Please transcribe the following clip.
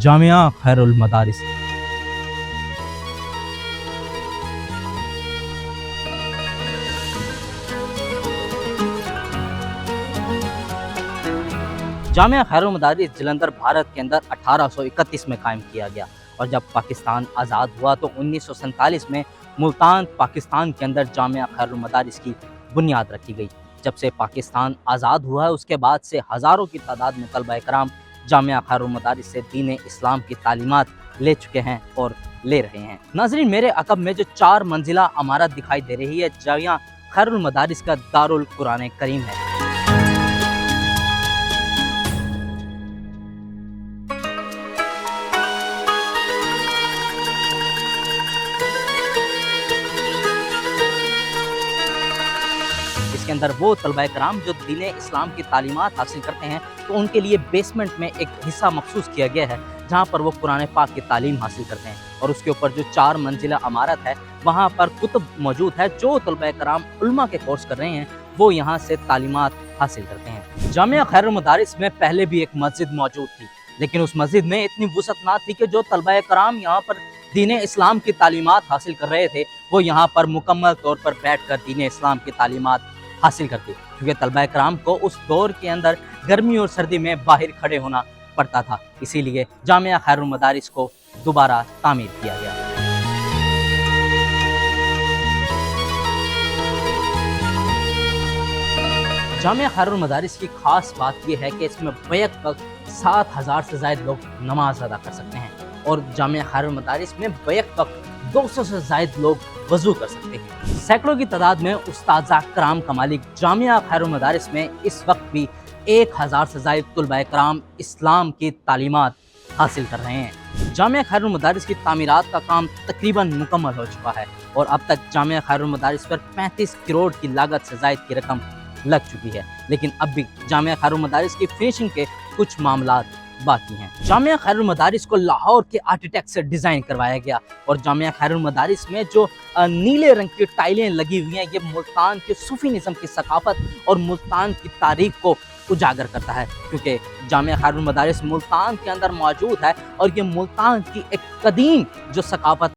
जामिया खैरुल मदारिस। जामिया खैरुल मदारिस जलंधर भारत के अंदर 1831 में कायम किया गया और जब पाकिस्तान आज़ाद हुआ तो 1947 में मुल्तान पाकिस्तान के अंदर जामिया खैरुल मदारिस की बुनियाद रखी गई। जब से पाकिस्तान आज़ाद हुआ है उसके बाद से हज़ारों की तादाद में तलबा कराम जामिया खैरुल मदारिस से दीन इस्लाम की तालीमात ले चुके हैं और ले रहे हैं। नाज़रीन, मेरे अक़ब में जो 4 मंजिला इमारत दिखाई दे रही है जामिया खैरुल मदारिस का दारुल कुरान करीम है। इसके अंदर वो तलबा कराम जो दीन इस्लाम की तालीमात हासिल करते हैं तो उनके लिए बेसमेंट में एक हिस्सा मखसूस किया गया है जहाँ पर वो कुरान पाक की तालीम हासिल करते हैं और उसके ऊपर जो 4 मंजिला इमारत है वहाँ पर कुतुब मौजूद है। जो तलबा कराम उल्मा के कोर्स कर रहे हैं वो यहाँ से तालीमात हासिल करते हैं। जामिया खैरुल मदारिस में पहले भी एक मस्जिद मौजूद थी, लेकिन उस मस्जिद में इतनी वुसअत ना थी कि जो तलबा कराम यहाँ पर दीन इस्लाम की तालीमात हासिल कर रहे थे वो यहाँ पर मुकम्मल तौर पर बैठ कर दीन इस्लाम की तालीमात हासिल करते, क्योंकि तलबा कराम को उस दौर के अंदर गर्मी और सर्दी में बाहर खड़े होना पड़ता था। इसीलिए जामिया खैरुल मदारिस को दोबारा तामीर किया गया। जामिया खैरुल मदारिस की खास बात यह है कि इसमें बैक वक्त 7000 से ज़ायद लोग नमाज अदा कर सकते हैं और जामिया खैरुल मदारिस में बैक वक्त 200 से ज़ायद लोग वज़ू कर सकते हैं। सैकड़ों की तादाद में उस्ताज़ा कराम का मालिक जामिया खैरुल मदारिस में इस वक्त भी 1000 से ज़ायद तलबा कराम इस्लाम की तालीमात हासिल कर रहे हैं। जामिया खैरुल मदारिस की तामीरात का काम तकरीबन मुकम्मल हो चुका है और अब तक जामिया खैरुल मदारिस पर 35 करोड़ की लागत से ज़ायद की रकम लग चुकी है, लेकिन अब भी जामिया खैरुल मदारिस की फिनिशिंग के कुछ मामलात बाकी हैं। जामिया खैरुल मदारिस को लाहौर के आर्किटेक्ट से डिज़ाइन करवाया गया और जामिया खैरुल मदारिस में जो नीले रंग की टाइलें लगी हुई हैं ये मुल्तान के सूफीनिज़म की सकाफत और मुल्तान की तारीख को उजागर करता है, क्योंकि जामिया खैरुल मदारिस मुल्तान के अंदर मौजूद है और ये मुल्तान की एक कदीम जो सकाफत